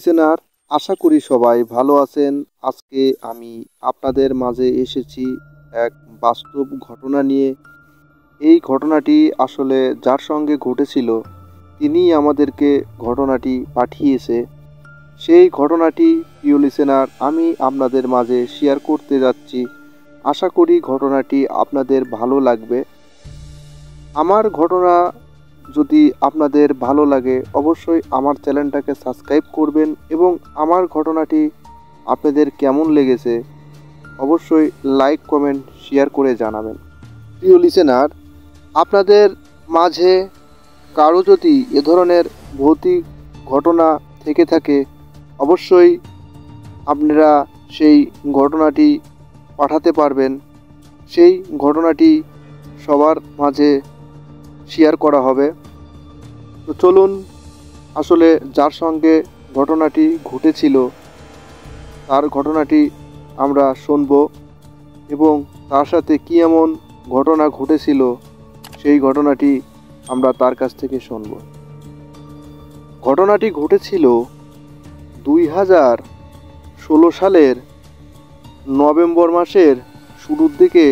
Listener, আশা করি সবাই ভালো আছেন। আজকে আমি আপনাদের মাঝে এসেছি এক বাস্তব ঘটনা নিয়ে। এই ঘটনাটি আসলে যার সঙ্গে ঘটেছিল তিনিই আমাদেরকে ঘটনাটি পাঠিয়েছে। সেই ঘটনাটি প্রিয় লিসেনার আমি আপনাদের মাঝে শেয়ার করতে যাচ্ছি। আশা করি ঘটনাটি আপনাদের ভালো লাগবে। আমার ঘটনা যদি আপনাদের ভালো লাগে অবশ্যই আমার চ্যানেলটাকে সাবস্ক্রাইব করবেন এবং আমার ঘটনাটি আপনাদের কেমন লেগেছে অবশ্যই লাইক কমেন্ট শেয়ার করে জানাবেন। প্রিয় লিসেনার, আপনাদের মাঝে কারো যদি এ ধরনের ভৌতিক ঘটনা থেকে থাকে অবশ্যই আপনারা সেই ঘটনাটি পাঠাতে পারবেন। সেই ঘটনাটি সবার মাঝে শেয়ার করা হবে। তো চলুন আসলে যার সঙ্গে ঘটনাটি ঘটেছিল তার ঘটনাটি আমরা শুনব এবং তার সাথে কী এমন ঘটনা ঘটেছিল সেই ঘটনাটি আমরা তার কাছ থেকে শুনব। ঘটনাটি ঘটেছিল 2016 সালের নভেম্বর মাসের শুরুর দিকে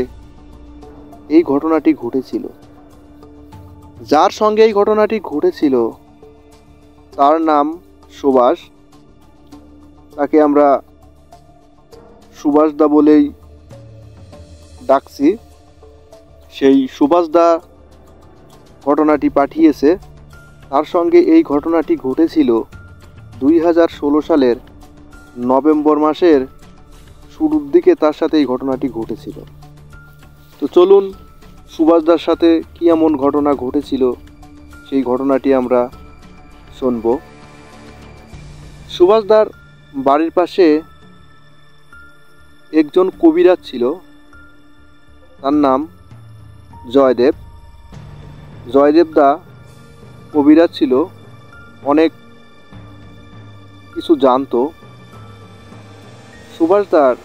এই ঘটনাটি ঘটেছিল। যার সঙ্গে এই ঘটনাটি ঘটেছিল তার নাম সুভাষ। তাকে আমরা সুভাষদা বলেই ডাকছি। সেই সুভাষদা ঘটনাটি পাঠিয়েছে। তার সঙ্গে এই ঘটনাটি ঘটেছিল 2016 সালের নভেম্বর মাসের শুরুর দিকে তার সাথে এই ঘটনাটি ঘটেছিল। তো চলুন সুভাষদার সাথে কী এমন ঘটনা ঘটেছিল সেই ঘটনাটি আমরা শুনব। সুভাষদার বাড়ির পাশে একজন কবিরাজ ছিল। তার নাম জয়দেব। জয়দেবদা কবিরাজ ছিল, অনেক কিছু জানতো। সুভাষদার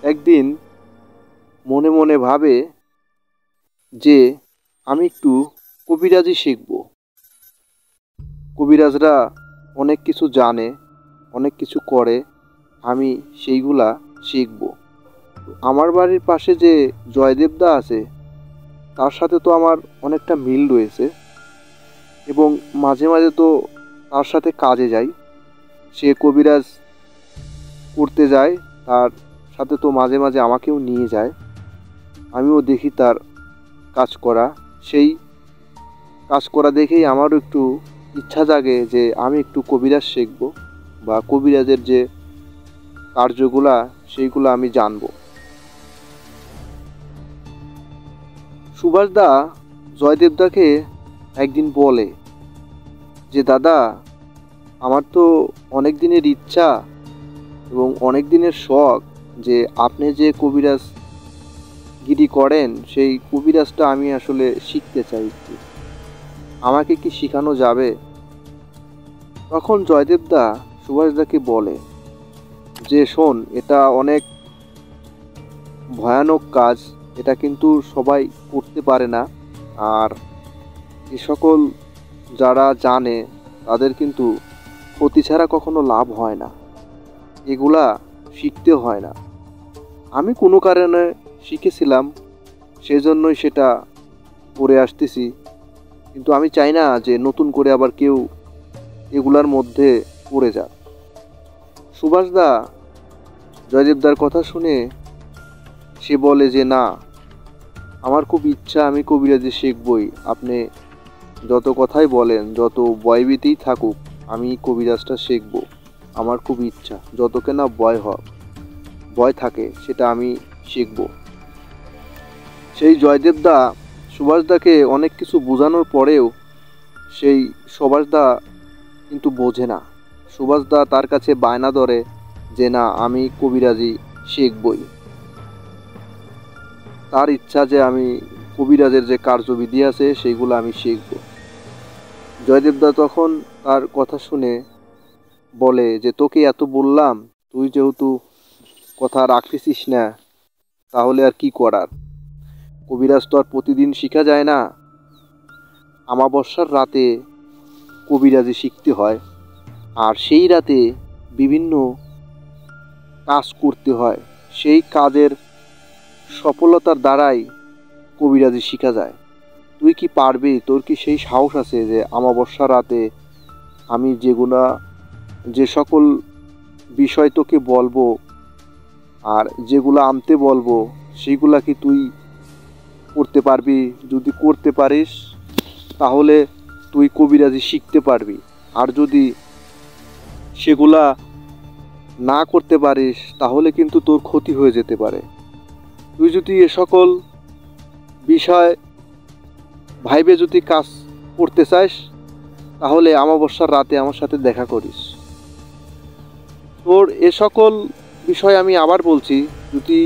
একদিন মনে মনে ভাবে যে আমি একটু কবিরাজি শিখব। কবিরাজরা অনেক কিছু জানে, অনেক কিছু করে, আমি সেইগুলা শিখব। আমার বাড়ির পাশে যে জয়দেবদা আছে তার সাথে তো আমার অনেকটা মিল রয়েছে এবং মাঝে মাঝে তো তার সাথে কাজে যাই। সে কবিরাজ করতে যায়, তার সাথে তো মাঝে মাঝে আমাকেও নিয়ে যায়, আমিও দেখি তার কাজ করা। সেই কাজ করা দেখেই আমারও একটু ইচ্ছা জাগে যে আমি একটু কবিরাজ শিখব বা কবিরাজের যে কার্যগুলা সেইগুলো আমি জানব। সুভাষদা জয়দেবদাকে একদিন বলে যে দাদা, আমার তো অনেক দিনের ইচ্ছা এবং অনেক দিনের শখ যে আপনি যে কবিরাজ গিরি করেন সেই কবিরাজটা আমি আসলে শিখতে চাই, আমাকে কি শেখানো যাবে? তখন জয়দেবদা সুভাষদাকে বলে যে শোন, এটা অনেক ভয়ানক কাজ, এটা কিন্তু সবাই করতে পারে না। আর এ সকল যারা জানে তাদের কিন্তু ক্ষতি ছাড়া কখনো লাভ হয় না, এগুলা শিখতে হয় না। আমি কোনো কারণে শিখেছিলাম, সেজন্যই সেটা করে আসতেছি, কিন্তু আমি চাই না যে নতুন করে আবার কেউ এগুলার মধ্যে পড়ে যাক। সুভাষদা জয়দেবদার কথা শুনে সে বলে যে না, আমার খুব ইচ্ছা, আমি কবিরাজি শিখবই। আপনি যত কথাই বলেন, যত ভয়ভীতিই থাকুক, আমি কবিরাজটা শিখব। আমার খুব ইচ্ছা, যত কেনা ভয় থাকে সেটা আমি শিখব। সেই জয়দেবদা সুভাষদাকে অনেক কিছু বোঝানোর পরেও সেই সুভাষদা কিন্তু বোঝে না। সুভাষদা তার কাছে বায়না ধরে যে না, আমি কবিরাজি শিখবই। তার ইচ্ছা যে আমি কবিরাজের যে কার্যবিধি আছে সেইগুলো আমি শিখব। জয়দেবদা তখন তার কথা শুনে বলে যে তোকে এত বললাম, তুই যেহেতু কথা রাখতেছিস না, তাহলে আর কি করার? কবিরাজ তো আর প্রতিদিন শেখা যায় না, আমাবস্যার রাতে কবিরাজি শিখতে হয়। আর সেই রাতে বিভিন্ন কাজ করতে হয়, সেই কাজের সফলতার দ্বারাই কবিরাজি শেখা যায়। তুই কি পারবি? তোর কি সেই সাহস আছে যে অমাবস্যা রাতে আমি যে সকল বিষয় তোকে বলবো আর যেগুলো আনতে বলবো সেগুলা কি তুই করতে পারবি? যদি করতে পারিস তাহলে তুই কবিরাজি শিখতে পারবি, আর যদি সেগুলা না করতে পারিস তাহলে কিন্তু তোর ক্ষতি হয়ে যেতে পারে। তুই যদি এ সকল বিষয় ভাইবে যদি কাজ করতে চাস তাহলে অমাবস্যার রাতে আমার সাথে দেখা করিস। তোর এ সকল বিষয় আমি আবার বলছি, যদি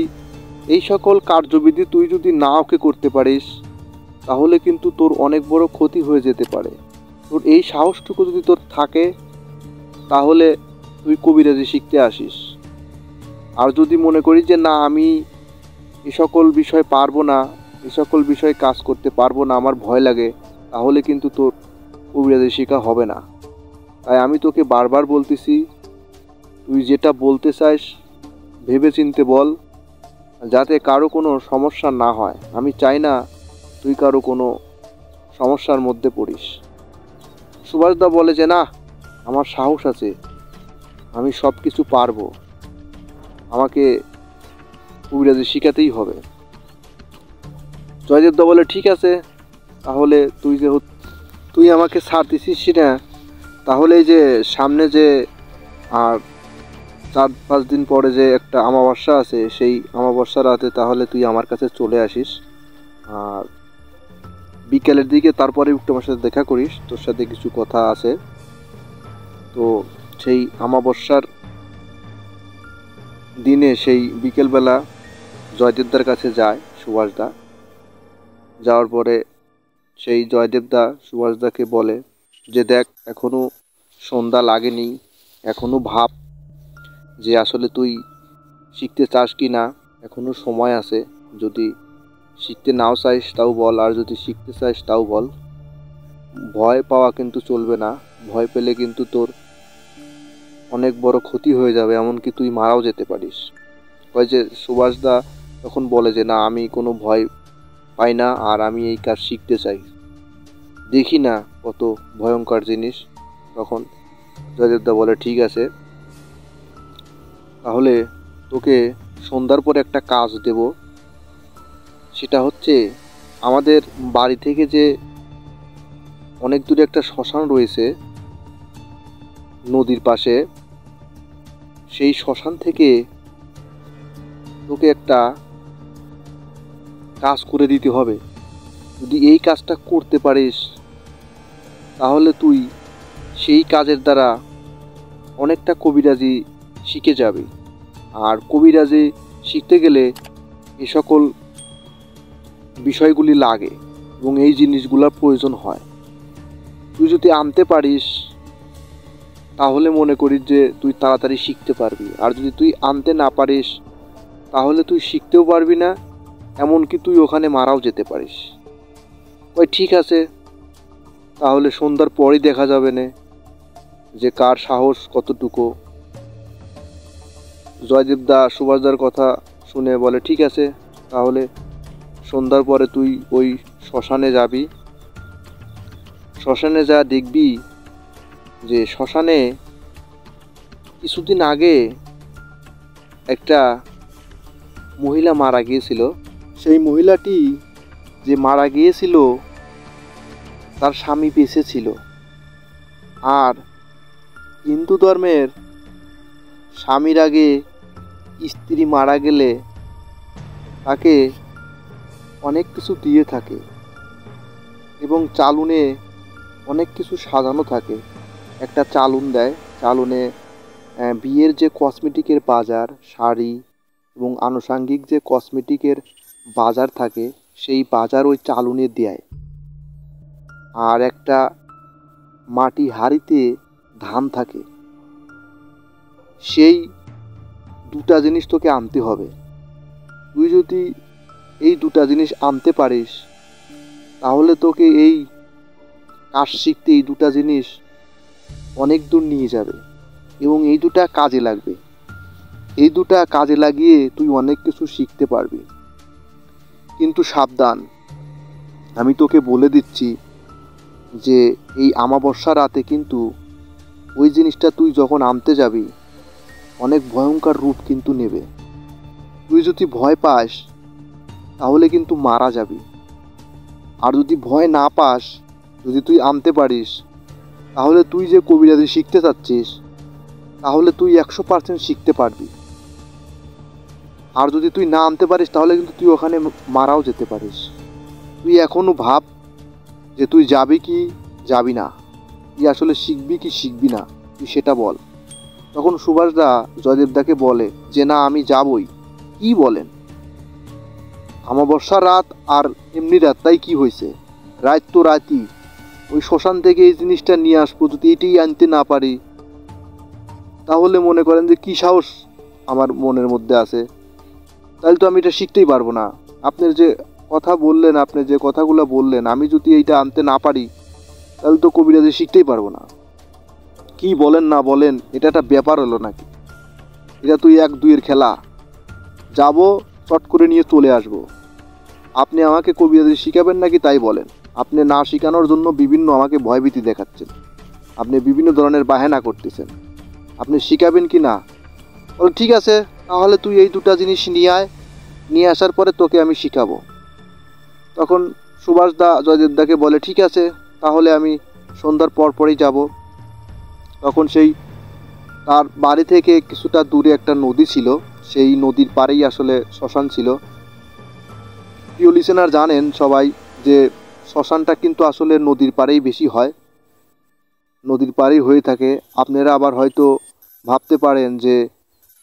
এই সকল কার্যবিধি তুই যদি না ওকে করতে পারিস তাহলে কিন্তু তোর অনেক বড় ক্ষতি হয়ে যেতে পারে। তোর এই সাহসটুকু যদি তোর থাকে তাহলে তুই কবিরাজি শিখতে আসিস। আর যদি মনে করিস যে না, আমি এ সকল বিষয় পারবো না, এ সকল বিষয়ে কাজ করতে পারবো না, আমার ভয় লাগে, তাহলে কিন্তু তোর কবিরাজি শেখা হবে না। তাই আমি তোকে বারবার বলতেছি, তুই যেটা বলতে চাস ভেবে চিনতে বল, যাতে কারো কোনো সমস্যা না হয়। আমি চাই না তুই কারো কোনো সমস্যার মধ্যে পড়িস। সুভাষদা বলে যে না, আমার সাহস আছে, আমি সব কিছু পারবো, আমাকে কবিরাজি শিখাতেই হবে। জয়দেবদা বলে ঠিক আছে, তাহলে তুই আমাকে ছাড় দিছিস না, তাহলে এই যে সামনে যে আর 4-5 দিন পরে যে একটা অমাবস্যা আছে, সেই অমাবস্যা রাতে তাহলে তুই আমার কাছে চলে আসিস, আর বিকেলের দিকে তারপরে একটু আমার সাথে দেখা করিস, তোর সাথে কিছু কথা আছে। তো সেই অমাবস্যার দিনে সেই বিকেলবেলা জয়দেবদার কাছে যায় সুভাষদা। যাওয়ার পরে সেই জয়দেবদা সুভাষদাকে বলে যে দেখ, এখনও সন্ধ্যা লাগেনি, এখনও ভাব যে আসলে তুই শিখতে চাস কি না, এখনও সময় আছে। যদি শিখতে নাও চাইস তাও বল, আর যদি শিখতে চাইস তাও বল। ভয় পাওয়া কিন্তু চলবে না, ভয় পেলে কিন্তু তোর অনেক বড় ক্ষতি হয়ে যাবে, এমনকি তুই মারাও যেতে পারিস। কয় যে সুভাষদা তখন বলে যে না, আমি কোনো ভয় পাই না, আর আমি এই কাজ শিখতে চাই, দেখি না কত ভয়ঙ্কর জিনিস। তখন জয়দেবদা বলে ঠিক আছে, তাহলে তোকে সন্ধ্যার পরে একটা কাজ দেব। সেটা হচ্ছে, আমাদের বাড়ি থেকে যে অনেক দূরে একটা শ্মশান রয়েছে নদীর পাশে, সেই শ্মশান থেকে তোকে একটা কাজ করে দিতে হবে। যদি এই কাজটা করতে পারিস তাহলে তুই সেই কাজের দ্বারা অনেকটা কবিরাজি শিখে যাবি। আর কবিরাজি শিখতে গেলে এ সকল বিষয়গুলি লাগে এবং এই জিনিসগুলোর প্রয়োজন হয়। তুই যদি আনতে পারিস তাহলে মনে করিস যে তুই তাড়াতাড়ি শিখতে পারবি, আর যদি তুই আনতে না পারিস তাহলে তুই শিখতেও পারবি না, এমনকি তুই ওখানে মারাও যেতে পারিস। ওই ঠিক আছে, তাহলে সন্ধ্যার পরই দেখা যাবে না যে কার সাহস কতটুকু। জয়দেবদা সুভাষদার কথা শুনে বলে ঠিক আছে, তাহলে সন্ধ্যার পরে তুই ওই শ্মশানে যাবি। শ্মশানে যা দেখবি যে শ্মশানে কিছুদিন আগে একটা মহিলা মারা গিয়েছিল। সেই মহিলাটি যে মারা গিয়েছিল তার স্বামী বেঁচে ছিল। আর হিন্দু ধর্মের স্বামীর আগে স্ত্রী মারা গেলে তাকে অনেক কিছু দিয়ে থাকে এবং চালুনে অনেক কিছু সাজানো থাকে। একটা চালুন দেয়, চালুনে বিয়ের যে কসমেটিকের বাজার, শাড়ি এবং আনুষাঙ্গিক যে কসমেটিকের বাজার থাকে সেই বাজার ওই চালুনে দেয়। আর একটা মাটি হাঁড়িতে ধান থাকে। সেই দুটা জিনিস তোকে আনতে হবে। তুই যদি এই দুটা জিনিস আনতে পারিস তাহলে তোকে এই কাজ শিখতে এই দুটা জিনিস অনেক দূর নিয়ে যাবে এবং এই দুটা কাজে লাগবে। এই দুটা কাজে লাগিয়ে তুই অনেক কিছু শিখতে পারবি। কিন্তু সাবধান, আমি তোকে বলে দিচ্ছি যে এই আমাবস্যা রাতে কিন্তু ওই জিনিসটা তুই যখন আনতে যাবি অনেক ভয়ঙ্কর রূপ কিন্তু নেবে। তুই যদি ভয় পাস তাহলে কিন্তু মারা যাবি, আর যদি ভয় না পাস, যদি তুই আনতে পারিস, তাহলে তুই যে কবিরাজি শিখতে চাচ্ছিস তাহলে তুই 100% শিখতে পারবি। আর যদি তুই না আনতে পারিস তাহলে কিন্তু তুই ওখানে মারাও যেতে পারিস। তুই এখনও ভাব যে তুই যাবি কি যাবি না, তুই আসলে শিখবি কি শিখবি না, তুই সেটা বল। তখন সুভাষদা জয়দেবদাকে বলে যে না, আমি যাবই। কি বলেন? আমাবস্যা রাত আর এমনি রাত, তাই কি হয়েছে? রাত তো রাতই। ওই শ্মশান থেকে এই জিনিসটা নিয়ে আসবো, যদি এটাই আনতে না পারি তাহলে মনে করেন যে কি সাহস আমার মনের মধ্যে আছে, তাহলে তো আমি এটা শিখতেই পারবো না। আপনার যে কথা বললেন, আপনি যে কথাগুলো বললেন, আমি যদি এইটা আনতে না পারি তাহলে তো কবিরাজি শিখতেই পারবো না। কি বলেন না বলেন, এটা একটা ব্যাপার হলো নাকি? এটা তুই 1-2-এর খেলা। যাব, চট করে নিয়ে চলে আসব। আপনি আমাকে কবিরাজি শিখাবেন নাকি তাই বলেন। আপনি না শেখানোর জন্য বিভিন্ন আমাকে ভয়ভীতি দেখাচ্ছেন, আপনি বিভিন্ন ধরনের বাহানা করতেছেন। আপনি শিখাবেন কি না? বল ঠিক আছে, তাহলে তুই এই দুটা জিনিস নিয়ে আয়, নিয়ে আসার পরে তোকে আমি শিখাবো। তখন সুভাষদা জয়দেবদাকে বলে ঠিক আছে, তাহলে আমি সন্ধ্যার পরই যাব। তখন সেই তার বাড়ি থেকে কিছুটা দূরে একটা নদী ছিল, সেই নদীর পাড়েই আসলে শ্মশান ছিল। প্রিয় লিসেনার, জানেন সবাই যে শ্মশানটা কিন্তু আসলে নদীর পাড়েই বেশি হয়, নদীর পাড়েই হয়ে থাকে। আপনারা আবার হয়তো ভাবতে পারেন যে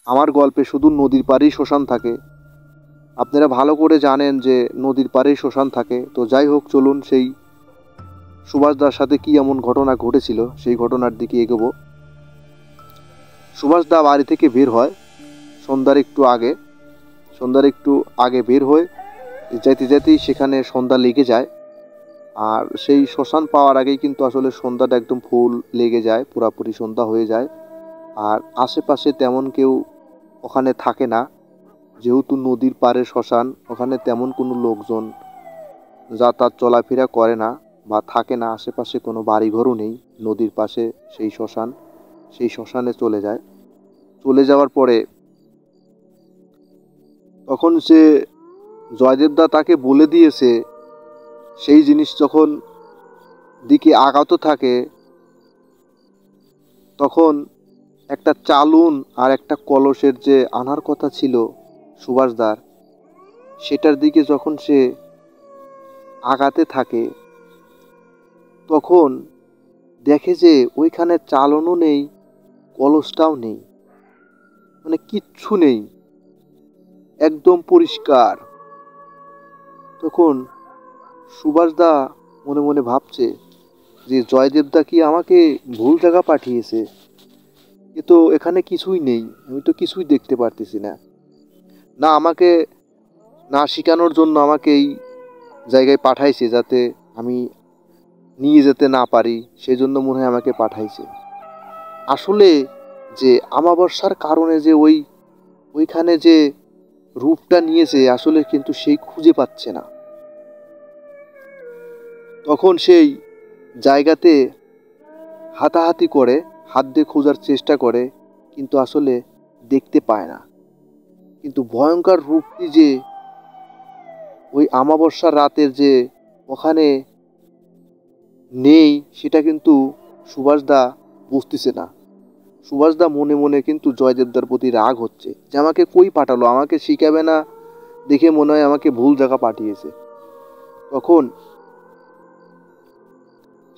আমার গল্পে শুধু নদীর পাড়েই শ্মশান থাকে। আপনারা ভালো করে জানেন যে নদীর পাড়েই শ্মশান থাকে। তো যাই হোক, চলুন সেই সুভাষদার সাথে কি এমন ঘটনা ঘটেছিল সেই ঘটনার দিকে এগোবো। সুভাষদা বাড়ি থেকে বের হয় সন্ধ্যার একটু আগে বের হয়ে যেতে যেতেই সেখানে সন্ধ্যা লেগে যায়। আর সেই শ্মশান পাওয়ার আগেই কিন্তু আসলে সন্ধ্যাটা একদম ফুল লেগে যায়, পুরাপুরি সন্ধ্যা হয়ে যায়। আর আশেপাশে তেমন কেউ ওখানে থাকে না, যেহেতু নদীর পাড়ে শ্মশান, ওখানে তেমন কোনো লোকজন যাতায়াত চলাফেরা করে না বা থাকে না। আশেপাশে কোনো বাড়িঘরও নেই, নদীর পাশে সেই শ্মশানে চলে যাওয়ার পরে তখন সে জয়দেবদা তাকে বলে দিয়েছে সেই জিনিস যখন দিকে আগাত থাকে তখন একটা চালুন আর একটা কলসের যে আনার কথা ছিল সুভাষদার, সেটার দিকে যখন সে আগাতে থাকে তখন দেখে যে ওইখানে চালনও নেই, কলসটাও নেই, মানে কিচ্ছু নেই, একদম পরিষ্কার। তখন সুভাষদা মনে মনে ভাবছে যে জয়দেবদা কি আমাকে ভুল জায়গা পাঠিয়েছে, এ তো এখানে কিছুই নেই, আমি তো কিছুই দেখতে পারতেছি না। না আমাকে না শেখানোর জন্য আমাকে এই জায়গায় পাঠাইছে যাতে আমি নিয়ে যেতে না পারি, সেই জন্য মনে হয় আমাকে পাঠাইছে। আসলে যে আমাবস্যার কারণে যে ওইখানে যে রূপটা নিয়েছে আসলে কিন্তু সেই খুঁজে পাচ্ছে না। তখন সেই জায়গাতে হাতাহাতি করে, হাত দিয়ে খোঁজার চেষ্টা করে, কিন্তু আসলে দেখতে পায় না। কিন্তু ভয়ঙ্কর রূপটি যে ওই আমাবস্যার রাতের যে ওখানে নেই সেটা কিন্তু সুভাষদা বুঝতেছে না। সুভাষদা মনে মনে কিন্তু জয়দেবদার প্রতি রাগ হচ্ছে যে আমাকে কই পাঠালো, আমাকে শিখাবে না দেখে মনে হয় আমাকে ভুল জায়গা পাঠিয়েছে। তখন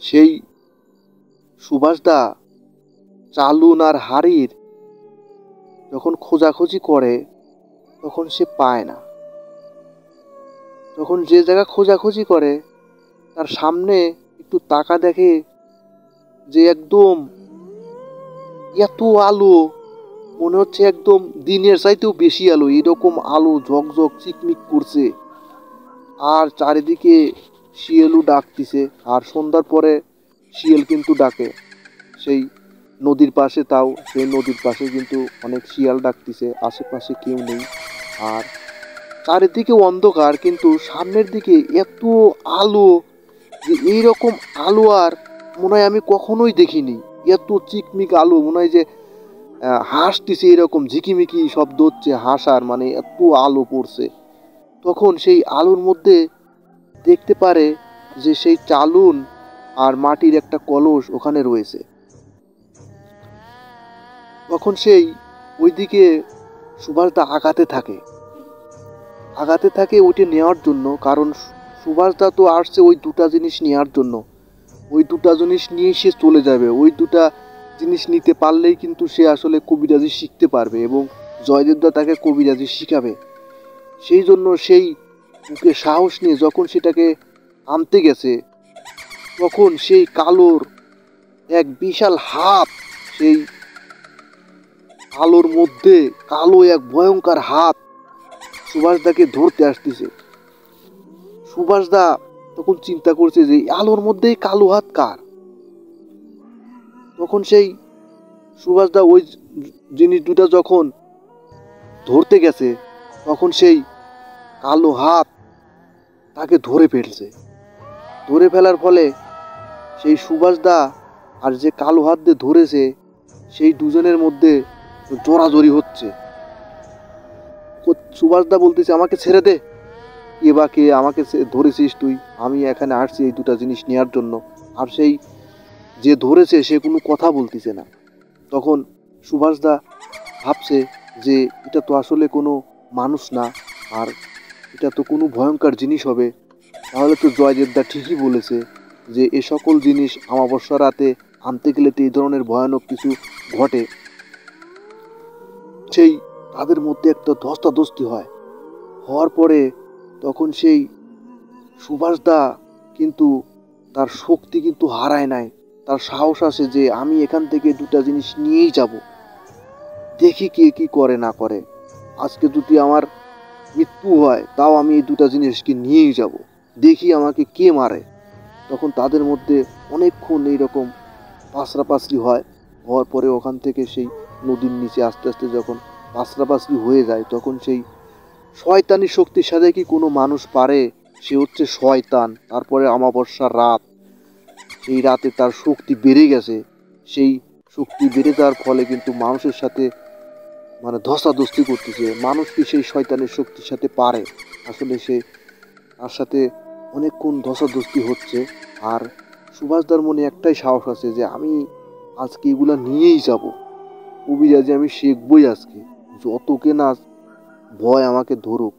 সেই সুভাষদা চালুন আর হাড়ির যখন খোঁজাখুঁজি করে তখন সে পায় না। তখন যে জায়গা খোঁজাখুঁজি করে তার সামনে একটু তাকা দেখে যে একদম এত আলো, মনে হচ্ছে একদম দিনের চাইতেও বেশি আলো, এরকম আলো ঝকঝক চিকমিক করছে। আর চারিদিকে শিয়ালও ডাকতেছে, আর সন্ধ্যার পরে শিয়াল কিন্তু ডাকে, সেই নদীর পাশে, তাও সেই নদীর পাশে কিন্তু অনেক শিয়াল ডাকতেছে, আশেপাশে কেউ নেই। আর চারিদিকে অন্ধকার, কিন্তু সামনের দিকে এত আলো যে এইরকম আলো আর মনে হয় আমি কখনোই দেখিনি। এত চিকমিক আলো, মনে হয় যে হাসতেছে, এরকম ঝিকিমিকি শব্দ হচ্ছে হাসার, মানে এত আলো পড়ছে। তখন সেই আলোর মধ্যে দেখতে পারে যে সেই চালুন আর মাটির একটা কলস ওখানে রয়েছে। তখন সেই ওইদিকে সুভাষদা আগাতে থাকে ওইটা নেওয়ার জন্য, কারণ সুভাষদা তো আসছে ওই দুটা জিনিস নেওয়ার জন্য। ওই দুটা জিনিস নিয়ে সে চলে যাবে, ওই দুটা জিনিস নিতে পারলেই কিন্তু সে আসলে কবিরাজি শিখতে পারবে এবং জয়দেবদা তাকে কবিরাজি শিখাবে। সেই জন্য সেই বুকে সাহস নিয়ে যখন সেটাকে আনতে গেছে, তখন সেই কালোর এক বিশাল হাত, সেই আলোর মধ্যে কালো এক ভয়ঙ্কর হাত সুভাষদাকে ধরতে আসতেছে। সুভাষদা তখন চিন্তা করছে যে আলোর মধ্যে কালো হাত কার। তখন সেই সুভাষদা ওই জিনিস দুটা যখন ধরতে গেছে, তখন সেই কালো হাত তাকে ধরে ফেলছে। ধরে ফেলার ফলে সেই সুভাষদা আর যে কালো হাত দিয়ে ধরেছে, সেই দুজনের মধ্যে জোরাজোরি হচ্ছে। সুভাষদা বলতেছে, আমাকে ছেড়ে দে, কে বা কে, আমাকে ধরেছিস তুই, আমি এখানে আসছি এই দুটা জিনিস নেওয়ার জন্য। আর সেই যে ধরেছে সে কোনো কথা বলতেছে না। তখন সুভাষদা ভাবছে যে এটা তো আসলে কোনো মানুষ না, আর এটা তো কোনো ভয়ঙ্কর জিনিস হবে। তাহলে তো জয়দেবদা ঠিকই বলেছে যে এ সকল জিনিস অমাবস্যা রাতে আনতে গেলে তো এই ধরনের ভয়ানক কিছু ঘটে। সেই তাদের মধ্যে একটা ধস্তাধস্তি হওয়ার পরে তখন সেই সুভাষদা কিন্তু তার শক্তি কিন্তু হারায় নাই। তার সাহস আসে যে আমি এখান থেকে দুটা জিনিস নিয়েই যাব, দেখি কে কি করে না করে। আজকে যদি আমার মৃত্যু হয় তাও আমি এই দুটা জিনিসকে নিয়েই যাব, দেখি আমাকে কে মারে। তখন তাদের মধ্যে অনেকক্ষণ এইরকম পাশরাপাশরি হওয়ার পরে ওখান থেকে সেই নদীর নিচে আস্তে আস্তে যখন পাশরাপাশরি হয়ে যায়, তখন সেই শয়তানি শক্তির সাথে কি কোনো মানুষ পারে? সে হচ্ছে শয়তান। তারপরে অমাবস্যার রাত, সেই রাতে তার শক্তি বেড়ে গেছে। সেই শক্তি বেড়ে যাওয়ার ফলে কিন্তু মানুষের সাথে মানে ধস্তাধস্তি করতেছে। মানুষ কি সেই শয়তানের শক্তির সাথে পারে? আসলে সে তার সাথে অনেকক্ষণ ধস্তাধস্তি হচ্ছে। আর সুভাষদার মনে একটাই সাহস আছে যে আমি আজকে এগুলা নিয়েই যাব, কবিরাজি আমি শিখবই আজকে, যতকে না ভয় আমাকে ধরুক,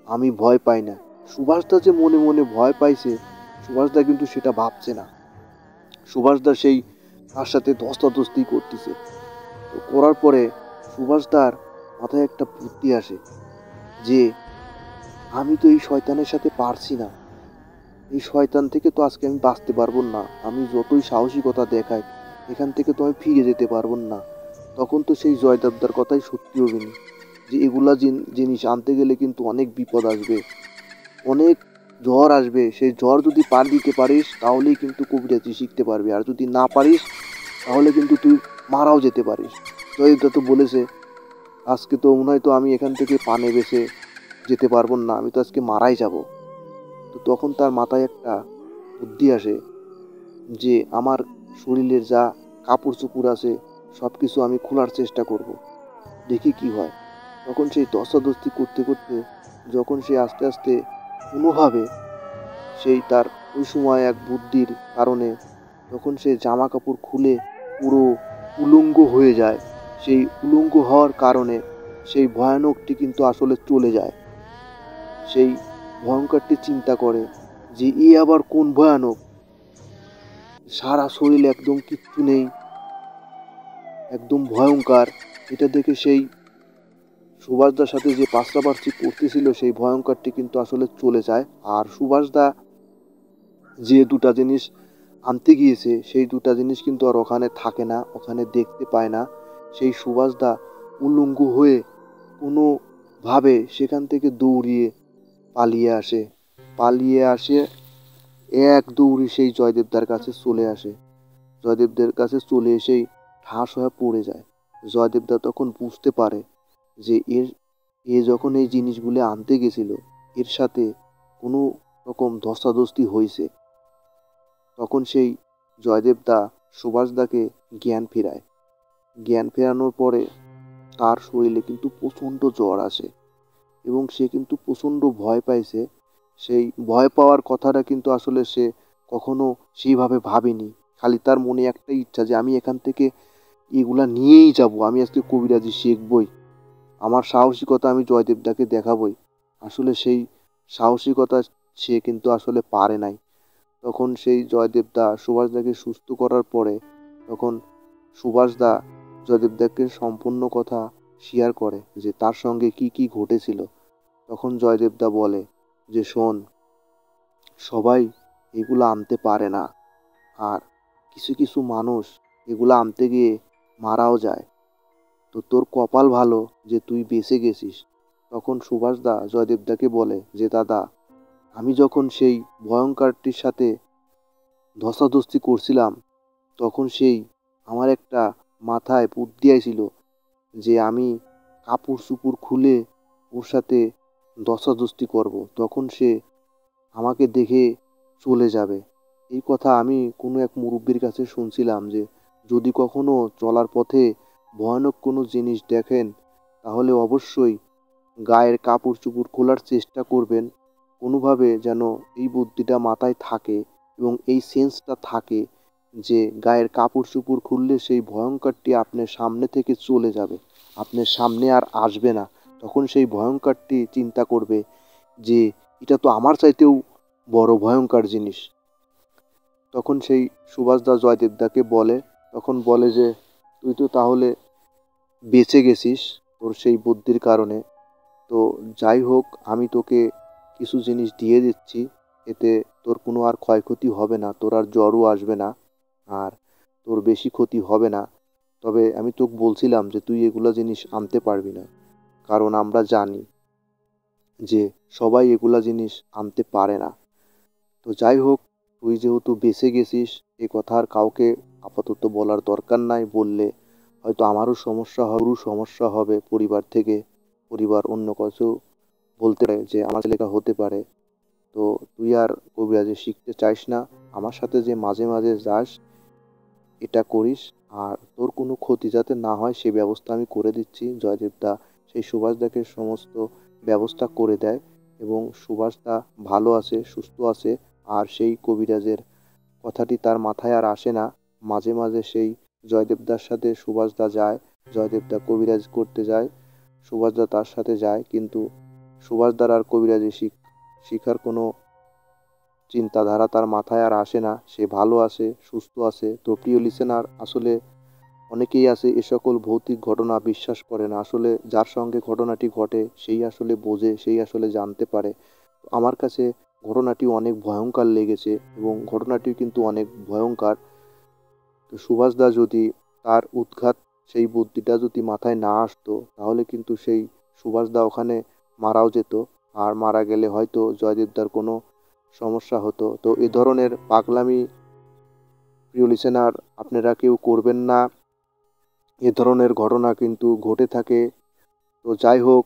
আমি ভয় পাই না। সুভাষদা যে মনে মনে ভয় পাইছে, সুভাষদা কিন্তু সেটা ভাবছে না। সুভাষদা সেই তার সাথে ধস্তাধস্তি করতেছে। তো করার পরে সুভাষদার মাথায় একটা বুদ্ধি আসে যে আমি তো এই শয়তানের সাথে পারছি না, এই শয়তান থেকে তো আজকে আমি বাঁচতে পারবো না। আমি যতই সাহসিকতা দেখাই, এখান থেকে তো আমি ফিরে যেতে পারবো না। তখন তো সেই জয়দেবদার কথাই সত্যি হবে না যে এগুলা জিনিস আনতে গেলে কিন্তু অনেক বিপদ আসবে, অনেক ঝড় আসবে। সেই ঝড় যদি পার দিতে পারিস তাহলেই কিন্তু কবিরাজি শিখতে পারবি, আর যদি না পারিস তাহলে কিন্তু তুই মারাও যেতে পারিস। জয়দেবদা তো বলেছে আজকে তো মনে হয় তো আমি এখান থেকে পানে বেছে যেতে পারবো না, আমি তো আজকে মারাই যাব। তো তখন তার মাথায় একটা বুদ্ধি আসে যে আমার শরীরের যা কাপড় চোপড় আছে সব কিছু আমি খোলার চেষ্টা করব, দেখি কি হয়। তখন সেই ধস্তাধস্তি করতে করতে যখন সে আস্তে আস্তে কোনোভাবে সেই তার ওই সময় এক বুদ্ধির কারণে যখন সে জামা কাপড় খুলে পুরো উলঙ্গ হয়ে যায়, সেই উলঙ্গ হওয়ার কারণে সেই ভয়ানকটি কিন্তু আসলে চলে যায়। সেই ভয়ঙ্করটি চিন্তা করে যে এ আবার কোন ভয়ানক, সারা শরীরে একদম কিচ্ছু নেই, একদম ভয়ঙ্কর। এটা দেখে সেই সুভাষদার সাথে যে পাশাপাশি করতেছিল সেই ভয়ঙ্করটি কিন্তু আসলে চলে যায়। আর সুভাষদা যে দুটা জিনিস আনতে গিয়েছে সেই দুটা জিনিস কিন্তু আর ওখানে থাকে না, ওখানে দেখতে পায় না। সেই সুভাষদা উলঙ্গ হয়ে কোনোভাবে সেখান থেকে দৌড়িয়ে পালিয়ে আসে এক দৌড়ে সেই জয়দেবদার কাছে চলে আসে। জয়দেবদের কাছে চলে এসেই ঠাস হয়ে পড়ে যায়। জয়দেবদা তখন বুঝতে পারে যে এ যখন এই জিনিসগুলো আনতে গেছিল, এর সাথে কোনো রকম ধস্তাধস্তি হয়েছে। তখন সেই জয়দেবদা সুভাষদাকে জ্ঞান ফেরায়। জ্ঞান ফেরানোর পরে তার শরীরে কিন্তু প্রচণ্ড জ্বর আসে এবং সে কিন্তু প্রচণ্ড ভয় পাইছে। সেই ভয় পাওয়ার কথাটা কিন্তু আসলে সে কখনো সেইভাবে ভাবেনি। খালি তার মনে একটাই ইচ্ছা যে আমি এখান থেকে এগুলা নিয়েই যাব, আমি আজকে কবিরাজি শিখবই, আমার সাহসিকতা আমি জয়দেবদাকে দেখাবই। আসলে সেই সাহসিকতা সে কিন্তু আসলে পারে নাই। তখন সেই জয়দেবদা সুভাষদাকে সুস্থ করার পরে তখন সুভাষদা জয়দেবদাকে সম্পূর্ণ কথা শেয়ার করে যে তার সঙ্গে কি কি ঘটেছিল। তখন জয়দেবদা বলে যে শোন, সবাই এগুলো আনতে পারে না, আর কিছু কিছু মানুষ এগুলো আনতে গিয়ে মারাও যায়। তো তোর কপাল ভালো যে তুই বেঁচে গেছিস। তখন সুভাষদা জয়দেবদাকে বলে যে দাদা, আমি যখন সেই ভয়ঙ্করটির সাথে ধস্তাধস্তি করছিলাম, তখন সেই আমার একটা মাথায় বুদ্ধি আইছিল যে আমি কাপড় চুপড় খুলে ওর সাথে ধস্তাধস্তি করব, তখন সে আমাকে দেখে চলে যাবে। এই কথা আমি কোনো এক মুরব্বির কাছে শুনছিলাম যে যদি কখনো চলার পথে ভয়ানক কোনো জিনিস দেখেন, তাহলে অবশ্যই গায়ের কাপড় চোপড় খোলার চেষ্টা করবেন। কোনোভাবে যেন এই বুদ্ধিটা মাথায় থাকে এবং এই সেন্সটা থাকে যে গায়ের কাপড় চোপড় খুললে সেই ভয়ঙ্করটি আপনার সামনে থেকে চলে যাবে, আপনার সামনে আর আসবে না। তখন সেই ভয়ঙ্করটি চিন্তা করবে যে এটা তো আমার চাইতেও বড় ভয়ঙ্কর জিনিস। তখন সেই সুভাষদা জয়দেবদাকে বলে, তখন বলে যে তুই তো তাহলে বেঁচে গেছিস তোর সেই বুদ্ধির কারণে। তো যাই হোক, আমি তোকে কিছু জিনিস দিয়ে দিচ্ছি, এতে তোর কোনো আর ক্ষয়ক্ষতি হবে না, তোর আর জ্বরও আসবে না, আর তোর বেশি ক্ষতি হবে না। তবে আমি তোকে বলছিলাম যে তুই এগুলো জিনিস আনতে পারবি না, কারণ আমরা জানি যে সবাই এগুলা জিনিস আনতে পারে না। তো যাই হোক, তুই যেহেতু বেঁচে গেছিস, এ কথা আর কাউকে আপাতত বলার দরকার নাই। বললে হয়তো আমারও সমস্যা হবে পরিবার থেকে, পরিবার অন্য কিছু বলতে পারে যে আমার ছেলেটা হতে পারে। তো তুই আর কবিরাজি শিখতে চাইস না, আমার সাথে যে মাঝে মাঝে যাস এটা করিস, আর তোর কোনো ক্ষতি যাতে না হয় সে ব্যবস্থা আমি করে দিচ্ছি। জয়দেবদা সেই সুভাষদাকে সমস্ত ব্যবস্থা করে দেয় এবং সুভাষদা ভালো আছে, সুস্থ আছে। আর সেই কবিরাজের কথাটি তার মাথায় আর আসে না। মাঝে মাঝে সেই জয়দেবদার সাথে সুভাষদা যায়, জয়দেবদা কবিরাজ করতে যায়, সুভাষদা তার সাথে যায়, কিন্তু সুভাষদার আর কবিরাজি শিখার কোনো চিন্তাধারা তার মাথায় আর আসে না। সে ভালো আছে, সুস্থ আছে। তো প্রিয় লিসেনার, আসলে অনেকেই আছে এ সকল ভৌতিক ঘটনা বিশ্বাস করে না। আসলে যার সঙ্গে ঘটনাটি ঘটে সেই আসলে বোঝে, সেই আসলে জানতে পারে। আমার কাছে ঘটনাটি অনেক ভয়ঙ্কর লেগেছে এবং ঘটনাটিও কিন্তু অনেক ভয়ঙ্কর। তো সুভাষদা যদি তার উদ্ঘাত সেই বুদ্ধিটা যদি মাথায় না আসতো, তাহলে কিন্তু সেই সুভাষদা ওখানে মারাও যেত, আর মারা গেলে হয়তো জয়দেবদার কোনো সমস্যা হতো। তো এ ধরনের পাগলামি প্রিয় লিসেনার আপনারা কেউ করবেন না, এ ধরনের ঘটনা কিন্তু ঘটে থাকে। তো যাই হোক,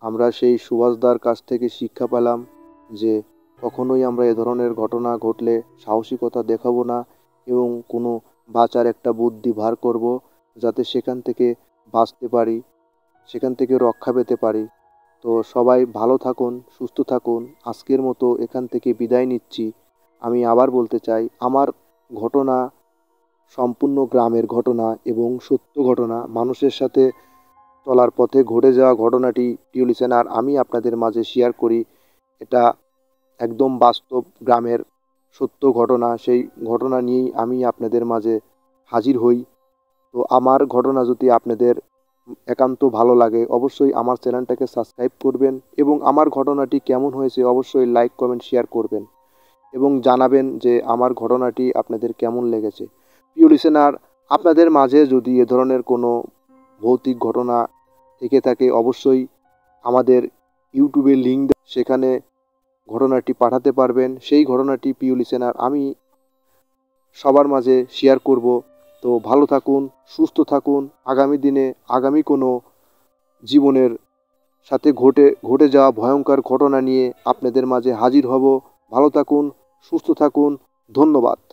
আমরা সেই সুভাষদার কাছ থেকে শিক্ষা পেলাম যে কখনোই আমরা এ ধরনের ঘটনা ঘটলে সাহসিকতা দেখাবো না এবং কোনো বাঁচার একটা বুদ্ধি বার করব, যাতে সেখান থেকে বাঁচতে পারি, সেখান থেকে রক্ষা পেতে পারি। তো সবাই ভালো থাকুন, সুস্থ থাকুন। আজকের মতো এখান থেকে বিদায় নিচ্ছি। আমি আবার বলতে চাই, আমার ঘটনা সম্পূর্ণ গ্রামের ঘটনা এবং সত্য ঘটনা, মানুষের সাথে চলার পথে ঘটে যাওয়া ঘটনাটি প্রিয় লিসেনার আমি আপনাদের মাঝে শেয়ার করি। এটা একদম বাস্তব গ্রামের সত্য ঘটনা। সেই ঘটনা নিয়েই আমি আপনাদের মাঝে হাজির হই। তো আমার ঘটনা যদি আপনাদের একান্ত ভালো লাগে, অবশ্যই আমার চ্যানেলটাকে সাবস্ক্রাইব করবেন এবং আমার ঘটনাটি কেমন হয়েছে অবশ্যই লাইক কমেন্ট শেয়ার করবেন এবং জানাবেন যে আমার ঘটনাটি আপনাদের কেমন লেগেছে। প্রিয় লিসেনার, আপনাদের মাঝে যদি এ ধরনের কোনো ভৌতিক ঘটনা থেকে থাকে, অবশ্যই আমাদের ইউটিউবে লিঙ্ক সেখানে ঘটনাটি পাঠাতে পারবেন। সেই ঘটনাটি প্রিয় লিসেনার আমি সবার মাঝে শেয়ার করব তো ভালো থাকুন, সুস্থ থাকুন। আগামী দিনে আগামী কোনো জীবনের সাথে ঘটে যাওয়া ভয়ঙ্কর ঘটনা নিয়ে আপনাদের মাঝে হাজির হব। ভালো থাকুন, সুস্থ থাকুন। ধন্যবাদ।